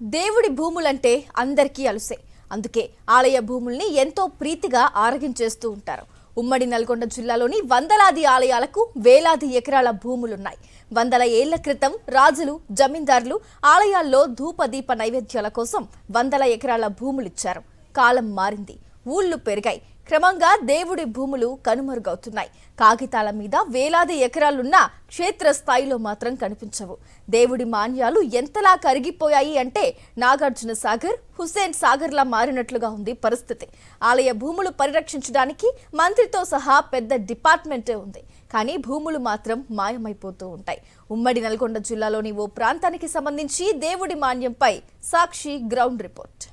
దేవుడి భూములంటే అందరికీ అలుసే. అందుకే ఆలయ భూముల్ని ఎంతో ప్రీతిగా ఆరగించేస్తూ ఉంటారు. ఉమ్మడి నల్గొండ జిల్లాలోని వందలాది ఆలయాలకు వేలాది ఎకరాల భూములున్నాయి. వందల ఏళ్ల క్రితం రాజులు, జమీందారులు ఆలయాల్లో ధూపదీప నైవేద్యాల కోసం వందల ఎకరాల భూములిచ్చారు. కాలం మారింది, ఊళ్ళు పెరిగాయి. క్రమంగా దేవుడి భూములు కనుమరుగవుతున్నాయి. కాగితాల మీద వేలాది ఎకరాలున్నా క్షేత్రస్థాయిలో మాత్రం కనిపించవు. దేవుడి మాన్యాలు ఎంతలా కరిగిపోయాయి అంటే నాగార్జున సాగర్, హుస్సేన్ సాగర్లా మారినట్లుగా ఉంది పరిస్థితి. ఆలయ భూములు పరిరక్షించడానికి మంత్రితో సహా పెద్ద డిపార్ట్మెంటే ఉంది. కానీ భూములు మాత్రం మాయమైపోతూ ఉంటాయి. ఉమ్మడి నల్గొండ జిల్లాలోని ఓ ప్రాంతానికి సంబంధించి దేవుడి మాన్యంపై సాక్షి గ్రౌండ్ రిపోర్ట్.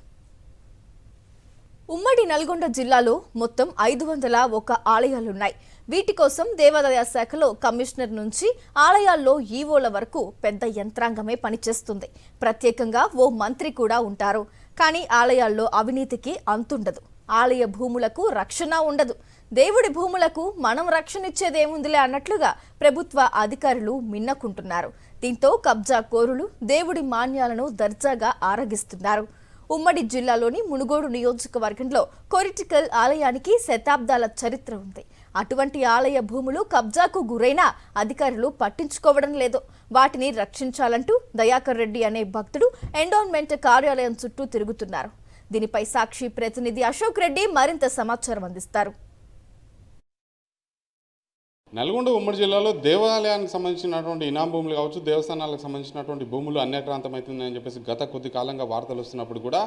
ఉమ్మడి నల్గొండ జిల్లాలో మొత్తం 501 ఆలయాలున్నాయి. వీటి కోసం దేవాదాయ శాఖలో కమిషనర్ నుంచి ఆలయాల్లో ఈవోల వరకు పెద్ద యంత్రాంగమే పనిచేస్తుంది. ప్రత్యేకంగా ఓ మంత్రి కూడా ఉంటారు. కానీ ఆలయాల్లో అవినీతికి అంతుండదు. ఆలయ భూములకు రక్షణ ఉండదు. దేవుడి భూములకు మనం రక్షణ ఇచ్చేదేముందిలే అన్నట్లుగా ప్రభుత్వ అధికారులు మిన్నకుంటున్నారు. దీంతో కబ్జా కోరులు దేవుడి మాన్యాలను దర్జాగా ఆరగిస్తున్నారు. ఉమ్మడి జిల్లాలోని మునుగోడు నియోజకవర్గంలో కొరిటికల్ ఆలయానికి శతాబ్దాల చరిత్ర ఉంది. అటువంటి ఆలయ భూములు కబ్జాకు గురైనా అధికారులు పట్టించుకోవడం లేదు. వాటిని రక్షించాలంటూ దయాకర్ రెడ్డి అనే భక్తుడు ఎండోన్మెంట్ కార్యాలయం చుట్టూ తిరుగుతున్నారు. దీనిపై సాక్షి ప్రతినిధి అశోక్ రెడ్డి మరింత సమాచారం అందిస్తారు. నల్గొండ ఉమ్మడి జిల్లాలో దేవాలయానికి సంబంధించినటువంటి ఇనాం భూములు కావచ్చు, దేవస్థానాలకు సంబంధించినటువంటి భూములు అన్యాక్రాంతమవుతున్నాయని చెప్పేసి గత కొద్ది కాలంగా వార్తలు వస్తున్నప్పుడు కూడా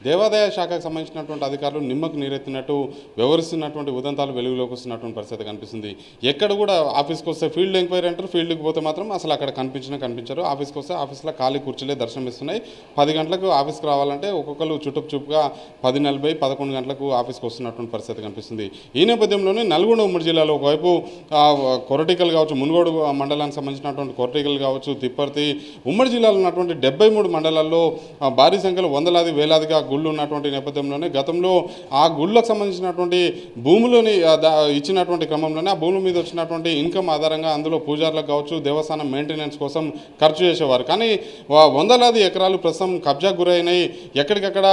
దేవాదాయ శాఖకు సంబంధించినటువంటి అధికారులు నిమ్మకు నీరెత్తినట్టు వ్యవహరిస్తున్నటువంటి ఉదంతాలు వెలుగులోకి వస్తున్నటువంటి పరిస్థితి కనిపిస్తుంది. ఎక్కడ కూడా ఆఫీస్కి వస్తే ఫీల్డ్ ఎంక్వైరీ అంటారు, ఫీల్డ్కి పోతే మాత్రం అసలు అక్కడ కనిపించరు. ఆఫీస్కి వస్తే ఆఫీస్లో ఖాళీ కుర్చీలే దర్శనమిస్తున్నాయి. 10 గంటలకు ఆఫీస్కి రావాలంటే ఒక్కొక్కరు చుట్టుగా 10:40, 11 గంటలకు ఆఫీస్కి వస్తున్నటువంటి పరిస్థితి కనిపిస్తుంది. ఈ నేపథ్యంలోనే నల్గొండ ఉమ్మడి జిల్లాలో ఒకవైపు కొరటికల్ కావచ్చు, మునుగోడు మండలానికి సంబంధించినటువంటి కొరటికల్ కావచ్చు, తిప్పర్తి, ఉమ్మడి జిల్లాలో ఉన్నటువంటి 73 మండలాల్లో భారీ సంఖ్యలో వందలాది వేలాదిగా గుళ్ళు ఉన్నటువంటి నేపథ్యంలోనే గతంలో ఆ గుళ్ళకు సంబంధించినటువంటి భూములని ఇచ్చినటువంటి క్రమంలోనే ఆ భూముల మీద వచ్చినటువంటి ఇన్కమ్ ఆధారంగా అందులో పూజారులకు కావచ్చు, దేవస్థానం మెయింటెనెన్స్ కోసం ఖర్చు చేసేవారు. కానీ వందలాది ఎకరాలు ప్రస్తుతం కబ్జాకు గురైనాయి. ఎక్కడికక్కడ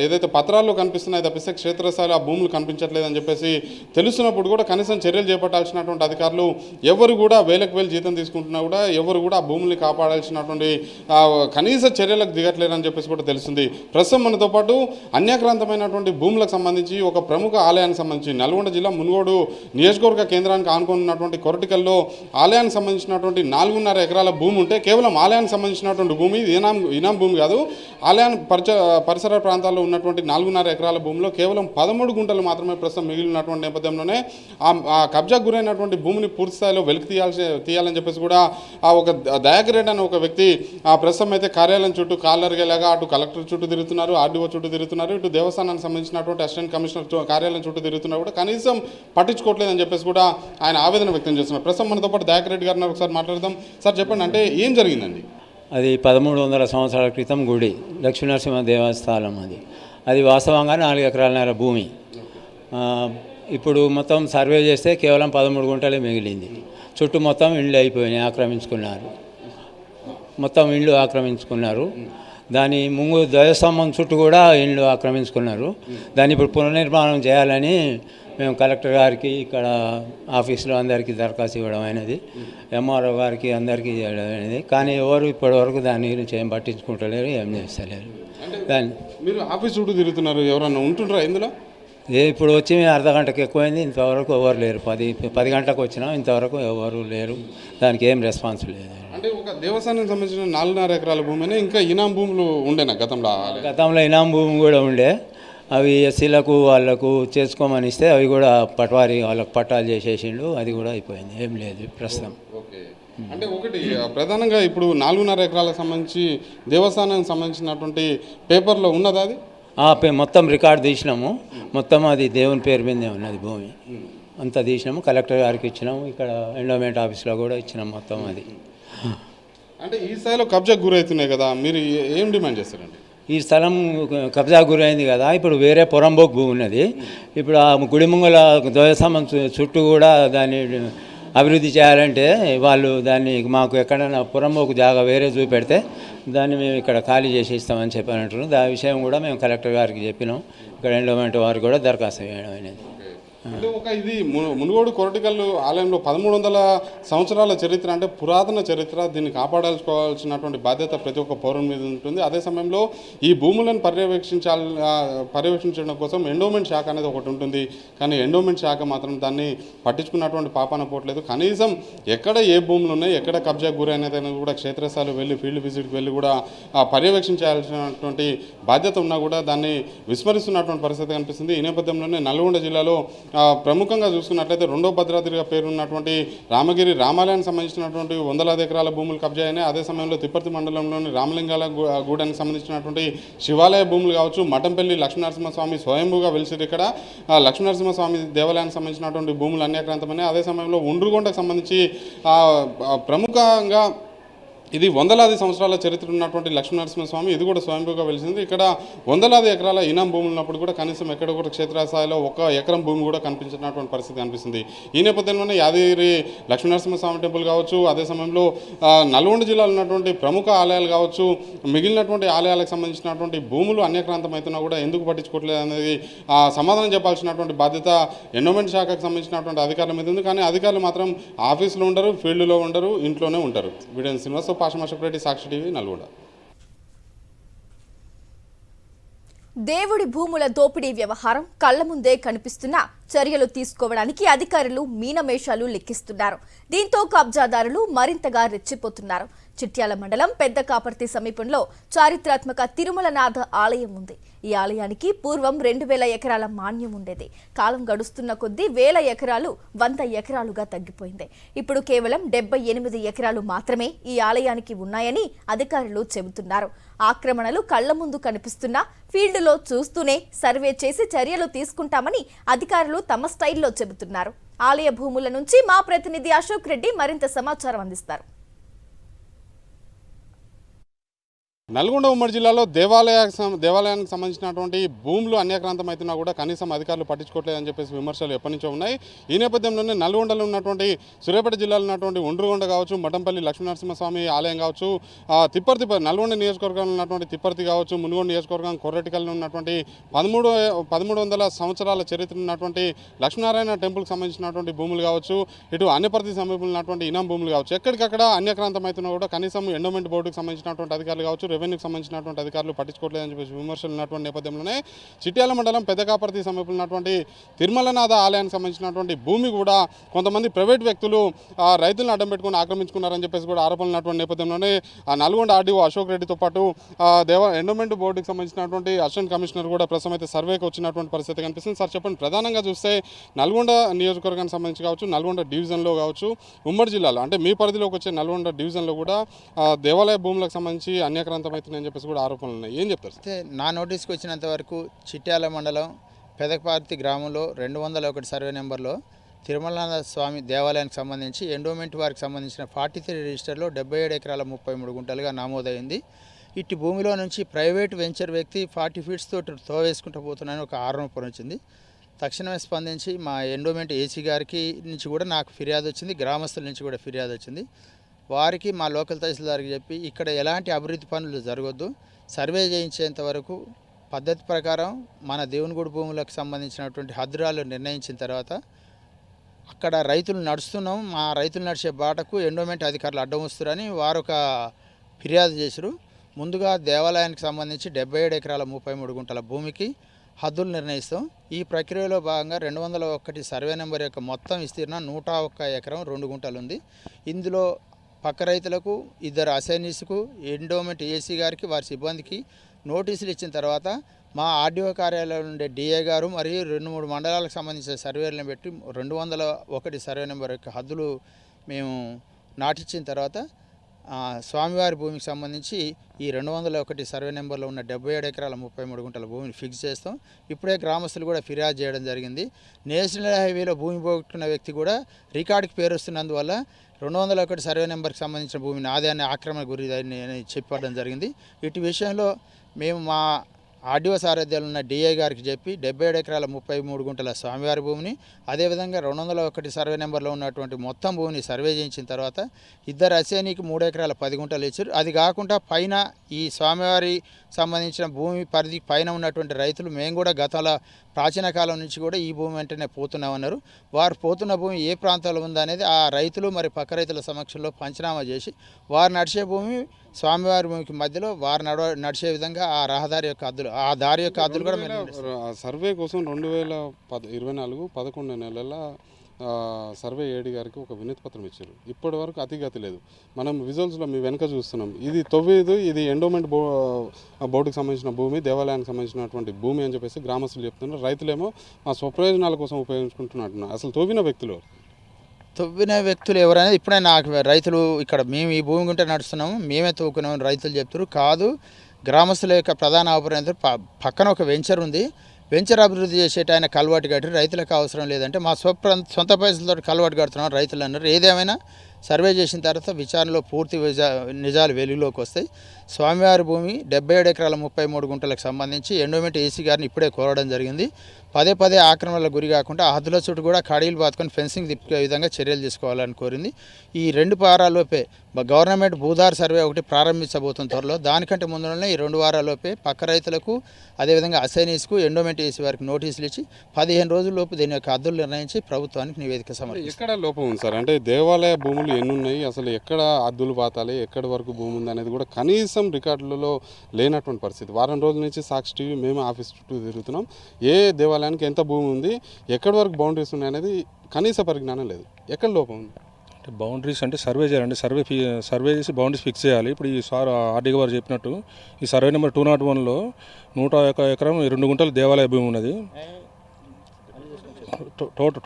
ఏదైతే పత్రాల్లో కనిపిస్తున్నాయి తప్పిస్తే క్షేత్రస్థాయిలో ఆ భూములు కనిపించట్లేదని చెప్పేసి తెలుస్తున్నప్పుడు కూడా కనీసం చర్యలు చేపట్టాల్సినటువంటి అధికారులు ఎవరు కూడా వేలకు వేలు జీతం తీసుకుంటున్నా కూడా ఎవరు కూడా ఆ భూముల్ని కాపాడాల్సినటువంటి కనీస చర్యలకు దిగట్లేరని చెప్పేసి కూడా తెలుస్తుంది. ప్రస్తుతం మనతో పాటు అన్యాక్రాంతమైనటువంటి భూములకు సంబంధించి ఒక ప్రముఖ ఆలయానికి సంబంధించి నల్గొండ జిల్లా మునుగోడు నియోజకవర్గ కేంద్రానికి ఆనుకున్నటువంటి కొరటికల్లో ఆలయానికి సంబంధించినటువంటి 4.5 ఎకరాల భూమి ఉంటే కేవలం ఆలయానికి సంబంధించినటువంటి భూమి ఇనాం భూమి కాదు. ఆలయానికి పరిసర ప్రాంతాల్లో ఉన్నటువంటి 4.5 ఎకరాల భూమిలో కేవలం 13 గుంటలు మాత్రమే ప్రస్తుతం మిగిలినటువంటి నేపథ్యంలోనే ఆ కబ్జాకు గురైనటువంటి భూమిని పూర్తి స్థాయిలో వెలికి తీయాలని చెప్పేసి కూడా ఒక దయాకర్ రెడ్డి అనే ఒక వ్యక్తి ప్రస్తుతం అయితే కార్యాలయం చుట్టూ కాలర్గేలాగా అటు కలెక్టర్ చుట్టూ తిరుగుతున్నారు, ఆర్డీఓ చుట్టూ తిరుగుతున్నారు, ఇటు దేవస్థానానికి సంబంధించినటువంటి అసిస్టెంట్ కమిషనర్ కార్యాలయం చుట్టూ తిరుగుతున్నారు కూడా కనీసం పట్టించుకోవట్లేదని చెప్పేసి కూడా ఆయన ఆవేదన వ్యక్తం చేస్తున్నారు. ప్రస్తుతం మనతో పాటు దయాకర్ రెడ్డి గారిని ఒకసారి మాట్లాడదాం. సార్ చెప్పండి, అంటే ఏం జరిగిందండి? అది 1300 సంవత్సరాల క్రితం గుడి, లక్ష్మీనరసింహ దేవస్థానం. అది వాస్తవంగా 4 ఎకరాలన్నర భూమి. ఇప్పుడు మొత్తం సర్వే చేస్తే కేవలం 13 గుంటలే మిగిలింది. చుట్టూ మొత్తం ఇండ్లు అయిపోయినాయి, ఆక్రమించుకున్నారు. దాని ముందు ధ్వజస్తంభం చుట్టూ కూడా ఇండ్లు ఆక్రమించుకున్నారు. దాన్ని ఇప్పుడు పునర్నిర్మాణం చేయాలని మేము కలెక్టర్ గారికి ఇక్కడ ఆఫీసులో అందరికీ దరఖాస్తు ఇవ్వడం అయినది, ఎంఆర్ఓ గారికి అందరికీ చేయడం అయినది. కానీ ఎవరు ఇప్పటివరకు దాని గురించి ఏం పట్టించుకుంటలేరు, ఏం చేస్తలేరు. దాన్ని మీరు ఆఫీస్ చుట్టూ తిరుగుతున్నారు, ఎవరన్నా ఉంటుండ్రా ఇందులో? ఇప్పుడు వచ్చి అర్ధ గంటకు ఎక్కువైంది, ఇంతవరకు ఎవరు లేరు. 10 గంటలకు వచ్చినాం, ఇంతవరకు ఎవరు లేరు. దానికి ఏం రెస్పాన్స్ లేదు. అంటే ఒక దేవస్థానానికి సంబంధించిన 4.5 ఎకరాల భూమి ఇంకా ఇనాం భూములు ఉండేనా గతంలో ఇనాం భూమి కూడా ఉండే. అవి ఎస్సీలకు వాళ్ళకు చేసుకోమని ఇస్తే అవి కూడా పట్వారి వాళ్ళకు పట్టాలు చేసేసిండు. అది కూడా అయిపోయింది, ఏం లేదు ప్రస్తుతం. ఓకే, అంటే ఒకటి ప్రధానంగా ఇప్పుడు 4.5 ఎకరాలకు సంబంధించి దేవస్థానానికి సంబంధించినటువంటి పేపర్లో ఉన్నదా? అది మొత్తం రికార్డు తీసినాము. మొత్తం అది దేవుని పేరు మీదే ఉన్నది భూమి అంతా తీసినాము. కలెక్టర్ గారికి ఇచ్చినాము, ఇక్కడ ఎండోమెంట్ ఆఫీస్లో కూడా ఇచ్చినాము మొత్తం. అది అంటే ఈ స్థాయిలో కబ్జాకు గురవుతున్నాయి కదా, మీరు ఏం డిమాండ్ చేస్తారండి? ఈ స్థలం కబ్జా గురైంది కదా, ఇప్పుడు వేరే పొరంబోకు భూమి ఉన్నది. ఇప్పుడు ఆ గుడి ముంగల ధ్వజస్తంభం చుట్టూ కూడా దాన్ని అభివృద్ధి చేయాలంటే వాళ్ళు దాన్ని మాకు ఎక్కడైనా పురంబోకు జాగా వేరే చూపెడితే దాన్ని మేము ఇక్కడ ఖాళీ చేసి ఇస్తామని చెప్పానంటున్నాం. దాని విషయం కూడా మేము కలెక్టర్ గారికి చెప్పినాం. ఇక్కడ ఎండోమెంట్ వారు కూడా దరఖాస్తు చేయడం అనేది. అంటే ఇది మునుగోడు కొరటికల్ ఆలయంలో 1300 సంవత్సరాల చరిత్ర, అంటే పురాతన చరిత్ర. దీన్ని కాపాడాల్సుకోవాల్సినటువంటి బాధ్యత ప్రతి ఒక్క పౌరుని మీద ఉంటుంది. అదే సమయంలో ఈ భూములను పర్యవేక్షించడం కోసం ఎండోమెంట్ శాఖ అనేది ఒకటి ఉంటుంది. కానీ ఎండోమెంట్ శాఖ మాత్రం దాన్ని పట్టించుకున్నటువంటి పాపాన పోవట్లేదు. కనీసం ఎక్కడ ఏ భూములు ఉన్నాయి, ఎక్కడ కబ్జా గురైనది అనేది కూడా క్షేత్రస్థాయిలో వెళ్ళి ఫీల్డ్ విజిట్కి వెళ్ళి కూడా పర్యవేక్షించాల్సినటువంటి బాధ్యత ఉన్నా కూడా దాన్ని విస్మరిస్తున్నటువంటి పరిస్థితి కనిపిస్తుంది. ఈ నేపథ్యంలోనే నల్గొండ జిల్లాలో ప్రముఖంగా చూసుకున్నట్లయితే రెండో భద్రాద్రిగా పేరున్నటువంటి రామగిరి రామాలయానికి సంబంధించినటువంటి వందలాది ఎకరాల భూములు కబ్జా అయినాయి. అదే సమయంలో తిప్పర్తి మండలంలోని రామలింగాల గూడానికి సంబంధించినటువంటి శివాలయ భూములు కావచ్చు, మఠంపల్లి లక్ష్మీనరసింహస్వామి స్వయంభూగా వెలిసిరు. ఇక్కడ లక్ష్మీనరసింహస్వామి దేవాలయానికి సంబంధించినటువంటి భూములు అన్యాక్రాంతమైనాయి. అదే సమయంలో ఉండ్రుగొండకు సంబంధించి ప్రముఖంగా ఇది వందలాది సంవత్సరాల చరిత్ర ఉన్నటువంటి లక్ష్మీనరసింహస్వామి, ఇది కూడా స్వయంభూగా వెలిసింది. ఇక్కడ వందలాది ఎకరాల ఇనాం భూములు ఉన్నప్పుడు కూడా కనీసం ఎక్కడ కూడా క్షేత్రస్థాయిలో 1 ఎకరం భూమి కూడా కనిపించినటువంటి పరిస్థితి కనిపిస్తుంది. ఈ నేపథ్యంలోనే యాదగిరి లక్ష్మీనరసింహస్వామి టెంపుల్ కావచ్చు, అదే సమయంలో నల్గొండ జిల్లాలో ఉన్నటువంటి ప్రముఖ ఆలయాలు కావచ్చు, మిగిలినటువంటి ఆలయాలకు సంబంధించినటువంటి భూములు అన్యక్రాంతమవుతున్నా కూడా ఎందుకు పట్టించుకోవట్లేదు అనేది సమాధానం చెప్పాల్సినటువంటి బాధ్యత ఎండోమెంట్ శాఖకు సంబంధించినటువంటి అధికారుల మీద ఉంది. కానీ అధికారులు మాత్రం ఆఫీసులో ఉండరు, ఫీల్డ్లో ఉండరు, ఇంట్లోనే ఉంటారు. వీడియో శ్రీనివాస్, పాషమాషపరెడ్డి, సాక్షి టీవీ, నల్గొండ. దేవుడి భూముల దోపిడీ వ్యవహారం కళ్ల ముందే కనిపిస్తున్నా చర్యలు తీసుకోవడానికి అధికారులు మీనమేషాలు లెక్కిస్తున్నారు. దీంతో కబ్జాదారులు మరింతగా రెచ్చిపోతున్నారు. చిట్యాల మండలం పెద్ద కాపర్తి సమీపంలో చారిత్రాత్మక తిరుమలనాథ ఆలయం ఉంది. ఈ ఆలయానికి పూర్వం 2000 ఎకరాల మాన్యం ఉండేది. కాలం గడుస్తున్న కొద్దీ 1000 ఎకరాలు 100 ఎకరాలుగా తగ్గిపోయింది. ఇప్పుడు కేవలం 78 ఎకరాలు మాత్రమే ఈ ఆలయానికి ఉన్నాయని అధికారులు చెబుతున్నారు. ఆక్రమణలు కళ్ల ముందు కనిపిస్తున్నా ఫీల్డ్లో చూస్తూనే సర్వే చేసి చర్యలు తీసుకుంటామని అధికారులు తమ స్టైల్లో చెబుతున్నారు. ఆలయ భూముల నుంచి మా ప్రతినిధి అశోక్ రెడ్డి మరింత సమాచారం అందిస్తారు. నల్గొండ ఉమ్మడి జిల్లాలో దేవాలయానికి సంబంధించినటువంటి భూములు అన్యాక్రాంతమవుతున్నా కూడా కనీసం అధికారులు పట్టించుకోవట్లేదని చెప్పేసి విమర్శలు ఎప్పటి నుంచో ఉన్నాయి. ఈ నేపథ్యంలోనే నల్గొండలో ఉన్నటువంటి సూర్యాపేట జిల్లాలో ఉన్నటువంటి ఉండ్రుగొండ కావచ్చు, మఠంపల్లి లక్ష్మీనరసింహస్వామి ఆలయం కావచ్చు, తిప్పర్తి నల్గొండ నియోజకవర్గంలో ఉన్నటువంటి తిప్పర్తి కావచ్చు, మునుగోడు నియోజకవర్గం కొర్రటికల్లో ఉన్నటువంటి 1300 సంవత్సరాల చరిత్ర ఉన్నటువంటి లక్ష్మీనారాయణ టెంపుల్కి సంబంధించినటువంటి భూములు కావచ్చు, ఇటు అన్నపర్తి సమీపంలో ఉన్నటువంటి ఇనాం భూములు కావచ్చు, ఎక్కడికక్కడ అన్యాక్రాంతమవుతున్నా కూడా కనీసం ఎండోమెంట్ బోర్డుకు సంబంధించినటువంటి అధికారులు కావచ్చు, రెవెన్యూకి సంబంధించినటువంటి అధికారులు పట్టించుకోవట్లేదని చెప్పేసి విమర్శలు ఉన్నటువంటి నేపథ్యంలోనే చిట్యాల మండలం పెద్దకాపర్తి సమీపంలో ఉన్నటువంటి తిరుమలనాథ ఆలయానికి సంబంధించినటువంటి భూమి కూడా కొంతమంది ప్రైవేట్ వ్యక్తులు రైతులను అడ్డం పెట్టుకుని ఆక్రమించుకున్నారని చెప్పేసి కూడా ఆరోపణలు ఉన్నటువంటి నేపథ్యంలోనే నల్గొండ ఆర్డీఓ అశోక్ రెడ్డితో పాటు ఎండోమెంట్ బోర్డుకి సంబంధించినటువంటి అసిస్టెంట్ కమిషనర్ కూడా ప్రస్తుతం అయితే సర్వేకి వచ్చినటువంటి పరిస్థితి కనిపిస్తుంది. సార్ చెప్పండి, ప్రధానంగా చూస్తే నల్గొండ నియోజకవర్గానికి సంబంధించి కావచ్చు, నల్గొండ డివిజన్లో కావచ్చు, ఉమ్మడి జిల్లాలో అంటే మీ పరిధిలోకి వచ్చే నల్గొండ డివిజన్లో కూడా దేవాలయ భూములకు సంబంధించి అన్యాక్రాంతమవుతుందని చెప్పేసి కూడా ఆరోపణలు ఉన్నాయి. ఏం చెప్తారు? అయితే నా నోటీస్కి వచ్చినంత వరకు చిట్యాల మండలం పెదకపార్తి గ్రామంలో 201 సర్వే నెంబర్లో తిరుమలనాథ స్వామి దేవాలయానికి సంబంధించి ఎండోమెంట్ వారికి సంబంధించిన 43 రిజిస్టర్లో 77 ఎకరాల 33 గుంటలుగా నమోదైంది. ఇట్టి భూమిలో నుంచి ప్రైవేట్ వెంచర్ వ్యక్తి 40 ఫీట్స్ తోటి తోవేసుకుంటూ పోతున్నాయని ఒక ఆరోపణ వచ్చింది. తక్షణమే స్పందించి మా ఎండోమెంట్ ఏసీ గారికి నుంచి కూడా నాకు ఫిర్యాదు వచ్చింది, గ్రామస్తుల నుంచి కూడా ఫిర్యాదు వచ్చింది. వారికి మా లోకల్ తహసీల్దార్కి చెప్పి ఇక్కడ ఎలాంటి అభివృద్ధి పనులు జరగొద్దు, సర్వే చేయించేంత వరకు పద్ధతి ప్రకారం మన దేవునిగుడి భూములకు సంబంధించినటువంటి హద్దురాలు నిర్ణయించిన తర్వాత అక్కడ రైతులు నడుస్తున్నాం, మా రైతులు నడిచే బాటకు ఎండోమెంట్ అధికారులు అడ్డం వస్తున్నారని వారు ఒక ఫిర్యాదు చేశారు. ముందుగా దేవాలయానికి సంబంధించి 77 ఎకరాల 33 గుంటల భూమికి హద్దులు నిర్ణయిస్తాం. ఈ ప్రక్రియలో భాగంగా 201 సర్వే నెంబర్ యొక్క మొత్తం విస్తీర్ణం 101 ఎకరం 2 గుంటలు ఉంది. ఇందులో పక్క రైతులకు 2 అసైనీస్కు ఎండోమెంట్ ఏసీ గారికి వారి సిబ్బందికి నోటీసులు ఇచ్చిన తర్వాత మా ఆర్డీఓ కార్యాలయం నుండి డిఏ గారు మరియు 2-3 మండలాలకు సంబంధించిన సర్వేలను పెట్టి 201 సర్వే నెంబర్ యొక్క హద్దులు మేము నాటించిన తర్వాత స్వామివారి భూమికి సంబంధించి ఈ 201 సర్వే నెంబర్లో ఉన్న 77 ఎకరాల 33 గుంటల భూమిని ఫిక్స్ చేస్తాం. ఇప్పుడే గ్రామస్తులు కూడా ఫిర్యాదు చేయడం జరిగింది. నేషనల్ హైవేలో భూమి పోగొట్టుకున్న వ్యక్తి కూడా రికార్డుకి పేరు వస్తున్నందువల్ల 201 సర్వే నెంబర్కి సంబంధించిన భూమిని ఆదాయాన్ని ఆక్రమణ గురి అని చెప్పడం జరిగింది. ఇటు విషయంలో మేము మా ఆర్డీఓ సారథ్యాలు ఉన్న డిఐ గారికి చెప్పి 77 ఎకరాల 33 గుంటల స్వామివారి భూమిని, అదేవిధంగా 201 సర్వే నెంబర్లో ఉన్నటువంటి మొత్తం భూమిని సర్వే చేయించిన తర్వాత ఇద్దరు అసేనీకి 3 ఎకరాల 10 గుంటలు ఇచ్చారు. అది కాకుండా పైన ఈ స్వామివారి సంబంధించిన భూమి పరిధి పైన ఉన్నటువంటి రైతులు మేము కూడా గతంలో ప్రాచీన కాలం నుంచి కూడా ఈ భూమి వెంటనే పోతున్నామన్నారు. వారు పోతున్న భూమి ఏ ప్రాంతంలో ఉందనేది ఆ రైతులు మరి పక్క రైతుల సమక్షంలో పంచనామా చేసి వారు నడిచే భూమి స్వామివారి భూమికి మధ్యలో వారు నడిచే విధంగా ఆ రహదారి యొక్క హద్దులు, ఆ దారి యొక్క హద్దులు కూడా సర్వే కోసం 2024 11 నెలల సర్వే ఏడి గారికి ఒక వినతి పత్రం ఇచ్చారు. ఇప్పటి వరకు అతిగతి లేదు. మనం విజువల్స్లో మీ వెనక చూస్తున్నాం. ఇది తవ్వేది, ఇది ఎండోమెంట్ బోర్డుకి సంబంధించిన భూమి, దేవాలయానికి సంబంధించినటువంటి భూమి అని చెప్పేసి గ్రామస్తులు చెప్తున్నారు. రైతులేమో మా స్వప్రయోజనాల కోసం ఉపయోగించుకుంటున్నట్టున్నారు. అసలు తవ్విన వ్యక్తులు ఎవరనేది ఇప్పుడే నాకు రైతులు ఇక్కడ మేము ఈ భూమి గుంటే నడుస్తున్నాము, మేమే తవ్వుకున్నామని రైతులు చెప్తారు. కాదు, గ్రామస్తుల యొక్క ప్రధాన ఆపరేటర్ పక్కన ఒక వెంచర్ ఉంది, వెంచర్ అభివృద్ధి చేసేట ఆయన కలవాటు కట్టి రైతులకు అవసరం లేదంటే మా సొంత పైసలతో కలవాటు కడుతున్నాం రైతులు అన్నారు. ఏదేమైనా సర్వే చేసిన తర్వాత విచారణలో పూర్తి నిజాలు వెలుగులోకి వస్తాయి. స్వామివారి భూమి 77 ఎకరాల 33 గుంటలకు సంబంధించి ఎండోమెంట్ ఏసీ గారిని ఇప్పుడే కోరడం జరిగింది. పదే ఆక్రమణలకు గురి కాకుండా ఆ హద్దుల చుట్టూ కూడా కడీలు బాతుకొని ఫెన్సింగ్ తిప్పే విధంగా చర్యలు తీసుకోవాలని కోరింది. ఈ 2 వారాల్లోపే గవర్నమెంట్ భూధార సర్వే ఒకటి ప్రారంభించబోతున్న త్వరలో. దానికంటే ముందులోనే ఈ 2 వారాల్లోపే పక్క రైతులకు అదేవిధంగా అసైనీస్కు ఎండోమెంట్ ఏసీ వారికి నోటీసులు ఇచ్చి 15 రోజుల్లోపు దీని యొక్క హద్దులు నిర్ణయించి ప్రభుత్వానికి నివేదిక సమర్పిస్తారు. ఎక్కడ లోపం ఉంది సార్? అంటే దేవాలయ భూములు ఎన్ని ఉన్నాయి, అసలు ఎక్కడ హద్దులు బాతాలి, ఎక్కడి వరకు భూమి ఉంది అనేది కూడా కనీసం రికార్డులలో లేనటువంటి పరిస్థితి. వారం రోజుల నుంచి సాక్షి టీవీ మేము ఆఫీస్ చుట్టూ తిరుగుతున్నాం. ఏ దేవాలయానికి ఎంత భూమి ఉంది, ఎక్కడి వరకు బౌండరీస్ ఉన్నాయి అనేది కనీస పరిజ్ఞానం లేదు. ఎక్కడ లోపం ఉంది అంటే బౌండరీస్ అంటే సర్వే చేయాలండి. సర్వే చేసి బౌండరీస్ ఫిక్స్ చేయాలి. ఇప్పుడు ఈ సార్ ఆర్డీ గారు చెప్పినట్టు ఈ సర్వే నెంబర్ 201లో 101 ఎకరం 2 గుంటల దేవాలయ భూమి ఉన్నది.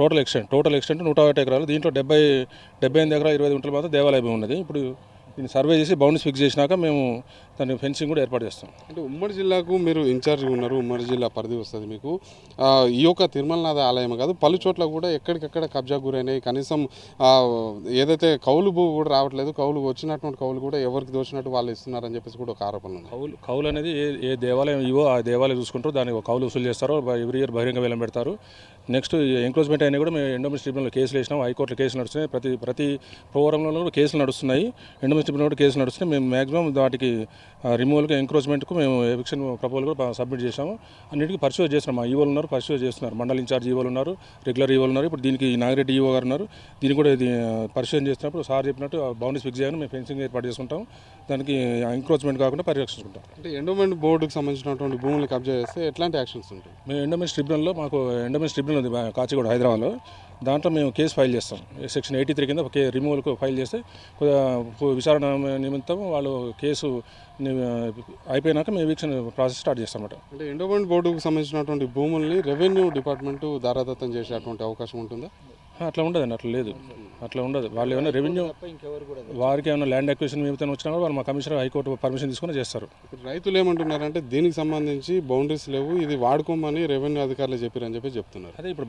టోటల్ ఎక్స్టెంట్ 101 ఎకరాలు. దీంట్లో 78 ఎకరాలు 20 గుంటలు మాత్రం దేవాలయ భూమి ఉన్నది. ఇప్పుడు దీన్ని సర్వే చేసి బౌండరీస్ ఫిక్స్ చేసినాక మేము దాన్ని ఫెన్సింగ్ కూడా ఏర్పాటు చేస్తాం. అంటే ఉమ్మడి జిల్లాకు మీరు ఇన్ఛార్జ్ ఉన్నారు, ఉమ్మడి జిల్లా పరిధి వస్తుంది మీకు. ఈ యొక్క తిరుమలనాథ ఆలయం కాదు, పలు చోట్ల కూడా ఎక్కడికక్కడ కబ్జా గురైనాయి. కనీసం ఏదైతే కౌలు భూ కూడా రావట్లేదు, కౌలు వచ్చినటువంటి కౌలు కూడా ఎవరికి దోచినట్టు వాళ్ళు ఇస్తున్నారని చెప్పేసి కూడా ఒక ఆరోపణ ఉంది. కౌలు అనేది ఏ దేవాలయం ఇవో ఆ దేవాలయం చూసుకుంటారు, దానికి కౌలు వసూలు చేస్తారు. ఎవ్రీ ఇయర్ బహిరంగ వేలం పెడతారు. నెక్స్ట్ ఎంక్రోచ్మెంట్ అయినా కూడా మేము ఎండోమెంట్ ట్రిబ్యునల్లో కేసులు వేసినాం. హైకోర్టులో కేసులు నడుస్తున్నాయి. ప్రతి ప్రోగ్రాంలో కూడా కేసులు నడుస్తున్నాయి. ఎండోమెంట్ ట్రిబ్యునల్ కూడా కేసులు నడుస్తున్నాయి. మేము మ్యాక్సిమం వాటికి రిమూవల్కి ఎంక్రోచ్మెంట్కు మేము ఎవిక్షన్ ప్రపోజల్ కూడా సబ్మిట్ చేసాము. అన్నింటికి పర్సూజ్ చేస్తున్నాం. మా ఈవోలు ఉన్నారు, పర్సూజ్ చేస్తున్నారు. మండల ఇన్ఛార్జ్ ఈవోలు ఉన్నారు, రెగ్యులర్ ఈవోలు ఉన్నారు. ఇప్పుడు దీనికి నాగిరెడ్డి ఈవో గారు ఉన్నారు. దీన్ని కూడా ఇది పరిశోధన చేస్తున్నప్పుడు సార్ చెప్పినట్టు బౌండరీస్ ఫిక్స్ చేయాలని మేము ఫెన్సింగ్ ఏర్పాటు చేసుకుంటాం. దానికి ఎంక్రోచ్మెంట్ కాకుండా పరిరక్షించుకుంటాం. అంటే ఎండోమెంట్ బోర్డుకు సంబంధించినటువంటి భూములు కబ్జా చేస్తే ఎట్లాంటి యాక్షన్స్ ఉంటాయి? మేము ఎండోమెంట్ ట్రిబ్యునల్లో మాకు ఎండోమెంట్ ట్రిబ్యునల్ ఉంది కాచిగూడ హైదరాబాద్లో. దాంట్లో మేము కేసు ఫైల్ చేస్తాం. సెక్షన్ 83 కింద రిమూవల్కు ఫైల్ చేస్తే విచారణ నిమిత్తం వాళ్ళు కేసు అయిపోయినాక మేము ఎవిక్షన్ ప్రాసెస్ స్టార్ట్ చేస్తాం అన్నమాట. అంటే ఎండోమెంట్ బోర్డుకు సంబంధించినటువంటి భూముల్ని రెవెన్యూ డిపార్ట్మెంటు దారాదత్తం చేసేటువంటి అవకాశం ఉంటుందా? అట్లా ఉండదండి, అట్లా ఉండదు. వాళ్ళు ఏమైనా రెవెన్యూ వారికి ఏమైనా ల్యాండ్ అక్విజిషన్ నిమిత్తం వచ్చినా కూడా వాళ్ళు మా కమిషనర్ హైకోర్టు పర్మిషన్ తీసుకుని చేస్తారు. ఇప్పుడు రైతులు ఏమంటున్నారంటే దీనికి సంబంధించి బౌండరీస్ లేవు, ఇది వాడుకోమని రెవెన్యూ అధికారులు చెప్పారని చెప్తున్నారు. అదే ఇప్పుడు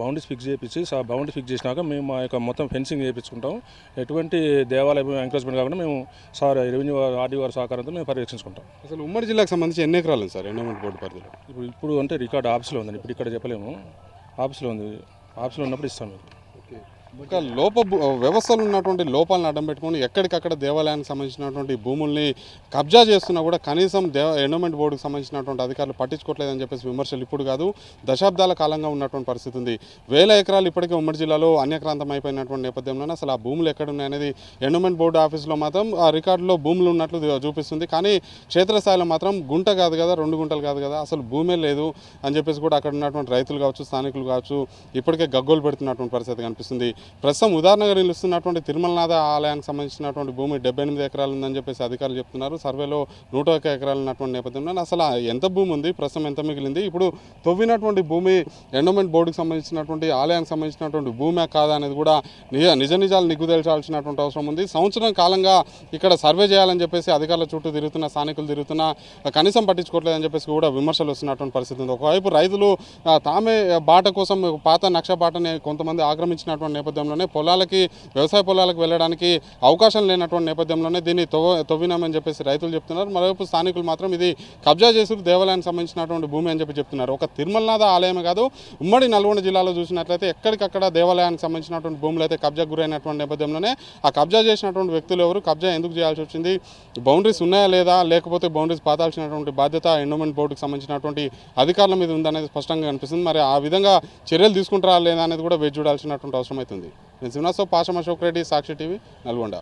బౌండరీస్ ఫిక్స్ చేయించి బౌండరీ ఫిక్స్ చేసినాక మేము మా యొక్క మొత్తం ఫెన్సింగ్ చేయించుకుంటాం. ఎటువంటి దేవాలయం ఎంకరేజ్మెంట్ కాకుండా మేము రెవెన్యూ ఆర్డీ వారి సహకారంతో మేము పర్యవేక్షించుకుంటాం. అసలు ఉమ్మడి జిల్లాకు సంబంధించి ఎన్ని ఎకరాలు ఉంది సార్ ఎండోమెంట్ బోర్డు పరిధిలో? ఇప్పుడు అంటే రికార్డు ఆఫీస్లో ఉందండి. ఇప్పుడు ఇక్కడ చెప్పలేము. ఆఫీస్లో ఉంది. ఆఫీస్లో ఉన్నప్పుడు ఇస్తాం మీకు. ఇంకా వ్యవస్థలు ఉన్నటువంటి లోపాలను అడ్డం పెట్టుకొని ఎక్కడికక్కడ దేవాలయానికి సంబంధించినటువంటి భూముల్ని కబ్జా చేస్తున్నా కూడా కనీసం ఎండోమెంట్ బోర్డుకు సంబంధించినటువంటి అధికారులు పట్టించుకోవట్లేదని చెప్పేసి విమర్శలు ఇప్పుడు కాదు, దశాబ్దాల కాలంగా ఉన్నటువంటి పరిస్థితి ఉంది. 1000 ఎకరాలు ఇప్పటికే ఉమ్మడి జిల్లాలో అన్యక్రాంతం అయిపోయినటువంటి నేపథ్యంలోనే అసలు ఆ భూములు ఎక్కడున్నాయనేది ఎండోమెంట్ బోర్డు ఆఫీసులో మాత్రం ఆ రికార్డులో భూములు ఉన్నట్లు చూపిస్తుంది. కానీ క్షేత్రస్థాయిలో మాత్రం గుంట కాదు కదా, 2 గుంటలు కాదు కదా, అసలు భూమే లేదు అని చెప్పేసి కూడా అక్కడ ఉన్నటువంటి రైతులు కావచ్చు, స్థానికులు కావచ్చు ఇప్పటికే గగ్గోలు పెడుతున్నటువంటి పరిస్థితి కనిపిస్తుంది. ప్రస్తుతం ఉదాహరణగా నిలుస్తున్నటువంటి తిరుమలనాథ ఆలయానికి సంబంధించినటువంటి భూమి 78 ఎకరాలు ఉందని చెప్పేసి అధికారులు చెప్తున్నారు. సర్వేలో 101 ఎకరాలు ఉన్నటువంటి నేపథ్యంలో అసలు ఎంత భూమి ఉంది, ప్రస్తుతం ఎంత మిగిలింది, ఇప్పుడు తవ్వినటువంటి భూమి ఎండోమెంట్ బోర్డుకు సంబంధించినటువంటి ఆలయానికి సంబంధించినటువంటి భూమే కాదా అనేది కూడా నిజాలు నిగ్గు తేల్చాల్సినటువంటి అవసరం ఉంది. సంవత్సరం కాలంగా ఇక్కడ సర్వే చేయాలని చెప్పేసి అధికారుల చుట్టూ తిరుగుతున్న, స్థానికులు తిరుగుతున్నా కనీసం పట్టించుకోవట్లేదని చెప్పేసి కూడా విమర్శలు వస్తున్నటువంటి పరిస్థితి ఉంది. ఒకవైపు రైతులు తామే బాట కోసం పాత నక్ష బాటని కొంతమంది ఆక్రమించినటువంటి నేపథ్యంలోనే వ్యవసాయ పొలాలకు వెళ్ళడానికి అవకాశం లేనటువంటి నేపథ్యంలోనే దీన్ని తవ్వినామని చెప్పేసి రైతులు చెప్తున్నారు. మరోవైపు స్థానికులు మాత్రం ఇది కబ్జా చేసి దేవాలయానికి సంబంధించినటువంటి భూమి అని చెప్తున్నారు. ఒక తిరుమలనాథ ఆలయమే కాదు, ఉమ్మడి నల్గొండ జిల్లాలో చూసినట్లయితే ఎక్కడికక్కడ దేవాలయానికి సంబంధించినటువంటి భూములు అయితే కబ్జా గురైనటువంటి నేపథ్యంలోనే ఆ కబ్జా చేసినటువంటి వ్యక్తులు ఎవరు, కబ్జా ఎందుకు చేయాల్సి వచ్చింది, బౌండరీస్ ఉన్నాయా లేదా, లేకపోతే బౌండరీస్ పాతాల్సినటువంటి బాధ్యత ఎండోమెంట్ బోర్డుకు సంబంధించినటువంటి అధికారుల మీద ఉందనేది స్పష్టంగా కనిపిస్తుంది. మరి ఆ విధంగా చర్యలు తీసుకుంటారా లేదా అనేది కూడా వేచి చూడాల్సినటువంటి అవసరం అవుతుంది. నేను శ్రీనివాసరావు, పాషం అశోక్ రెడ్డి, సాక్షి టీవీ, నల్గొండ.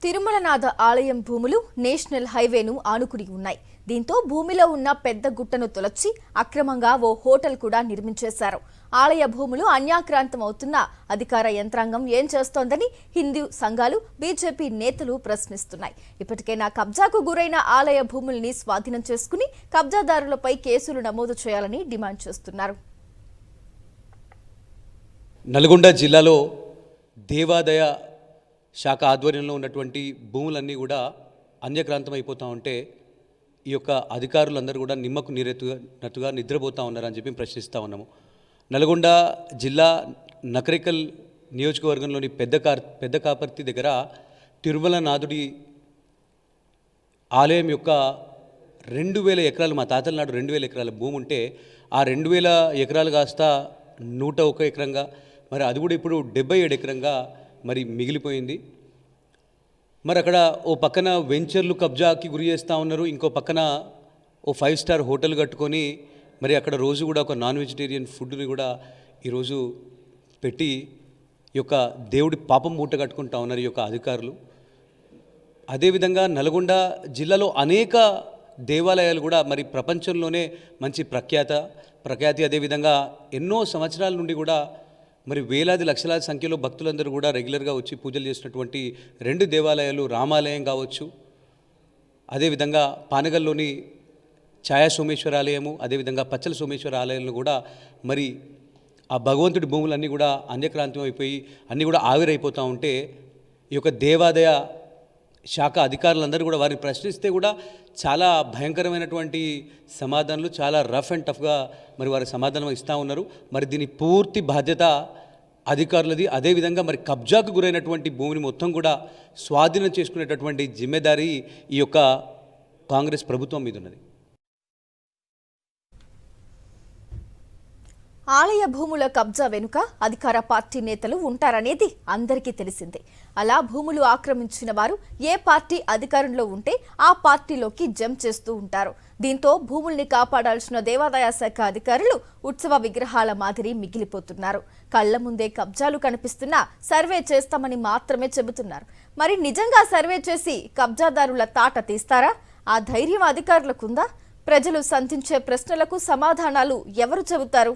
తిరుమలనాథ ఆలయం భూములు నేషనల్ హైవేను ఆనుకుని ఉన్నాయి. దీంతో భూమిలో ఉన్న పెద్ద గుట్టను తొలచి అక్రమంగా ఓ హోటల్ కూడా నిర్మించేశారు. ఆలయ భూములు అన్యాక్రాంతం అవుతున్న అధికార యంత్రాంగం ఏం చేస్తోందని హిందూ సంఘాలు, బీజేపీ నేతలు ప్రశ్నిస్తున్నాయి. ఇప్పటికైనా కబ్జాకు గురైన ఆలయ భూముల్ని స్వాధీనం చేసుకుని కబ్జాదారులపై కేసులు నమోదు చేయాలని డిమాండ్ చేస్తున్నారు. నల్గొండ జిల్లాలో దేవాదాయ శాఖ ఆధ్వర్యంలో ఉన్నటువంటి భూములన్నీ కూడా అన్యక్రాంతం అయిపోతూ ఉంటే ఈ యొక్క అధికారులందరూ కూడా నిమ్మకు నీరెత్తునట్టుగా నిద్రపోతూ ఉన్నారని చెప్పి ప్రశ్నిస్తూ ఉన్నాము. నల్గొండ జిల్లా నకరికల్ నియోజకవర్గంలోని పెద్ద కాపర్తి దగ్గర తిరుమలనాథుడి ఆలయం యొక్క 2000 ఎకరాలు, మా తాతల నాడు 2000 ఎకరాల భూమి ఉంటే ఆ 2000 ఎకరాలు కాస్త 101 ఎకరంగా, మరి అది కూడా ఇప్పుడు 77 ఎకరంగా మరి మిగిలిపోయింది. మరి అక్కడ ఓ పక్కన వెంచర్లు కబ్జాకి గురి చేస్తూ ఉన్నారు, ఇంకో పక్కన ఓ 5 స్టార్ హోటల్ కట్టుకొని మరి అక్కడ రోజు కూడా ఒక నాన్ వెజిటేరియన్ ఫుడ్ని కూడా ఈరోజు పెట్టి ఈ యొక్క దేవుడి పాపం మూట కట్టుకుంటా ఉన్నారు ఈ యొక్క అధికారులు. అదేవిధంగా నల్గొండ జిల్లాలో అనేక దేవాలయాలు కూడా మరి ప్రపంచంలోనే మంచి ప్రఖ్యాతి అదేవిధంగా ఎన్నో సంవత్సరాల నుండి కూడా మరి వేలాది లక్షలాది సంఖ్యలో భక్తులందరూ కూడా రెగ్యులర్గా వచ్చి పూజలు చేసినటువంటి 2 దేవాలయాలు, రామాలయం కావచ్చు, అదేవిధంగా పానగల్లోని ఛాయా సోమేశ్వర ఆలయము, అదేవిధంగా పచ్చల సోమేశ్వర ఆలయాలను కూడా మరి ఆ భగవంతుడి భూములన్నీ కూడా అన్యక్రాంతం అయిపోయి అన్నీ కూడా ఆవిరైపోతూ ఉంటే ఈ యొక్క దేవాదాయ శాఖ అధికారులందరూ కూడా వారిని ప్రశ్నిస్తే కూడా చాలా భయంకరమైనటువంటి సమాధానాలు, చాలా రఫ్ అండ్ టఫ్గా మరి వారి సమాధానం ఇస్తూ ఉన్నారు. మరి దీని పూర్తి బాధ్యత అధికారులది. అదేవిధంగా మరి కబ్జాకు గురైనటువంటి భూమిని మొత్తం కూడా స్వాధీనం చేసుకునేటటువంటి జిమ్మెదారీ ఈ యొక్క కాంగ్రెస్ ప్రభుత్వం మీద ఉన్నది. ఆలయ భూముల కబ్జా వెనుక అధికార పార్టీ నేతలు ఉంటారనేది అందరికీ తెలిసిందే. అలా భూములు ఆక్రమించిన వారు ఏ పార్టీ అధికారంలో ఉంటే ఆ పార్టీలోకి జంప్ చేస్తూ ఉంటారు. దీంతో భూముల్ని కాపాడాల్సిన దేవాదాయ శాఖ అధికారులు ఉత్సవ విగ్రహాల మాదిరి మిగిలిపోతున్నారు. కళ్ల ముందే కబ్జాలు కనిపిస్తున్నా సర్వే చేస్తామని మాత్రమే చెబుతున్నారు. మరి నిజంగా సర్వే చేసి కబ్జాదారుల తాట తీస్తారా? ఆ ధైర్యం అధికారులకుందా? ప్రజలు సంధించే ప్రశ్నలకు సమాధానాలు ఎవరు చెబుతారు?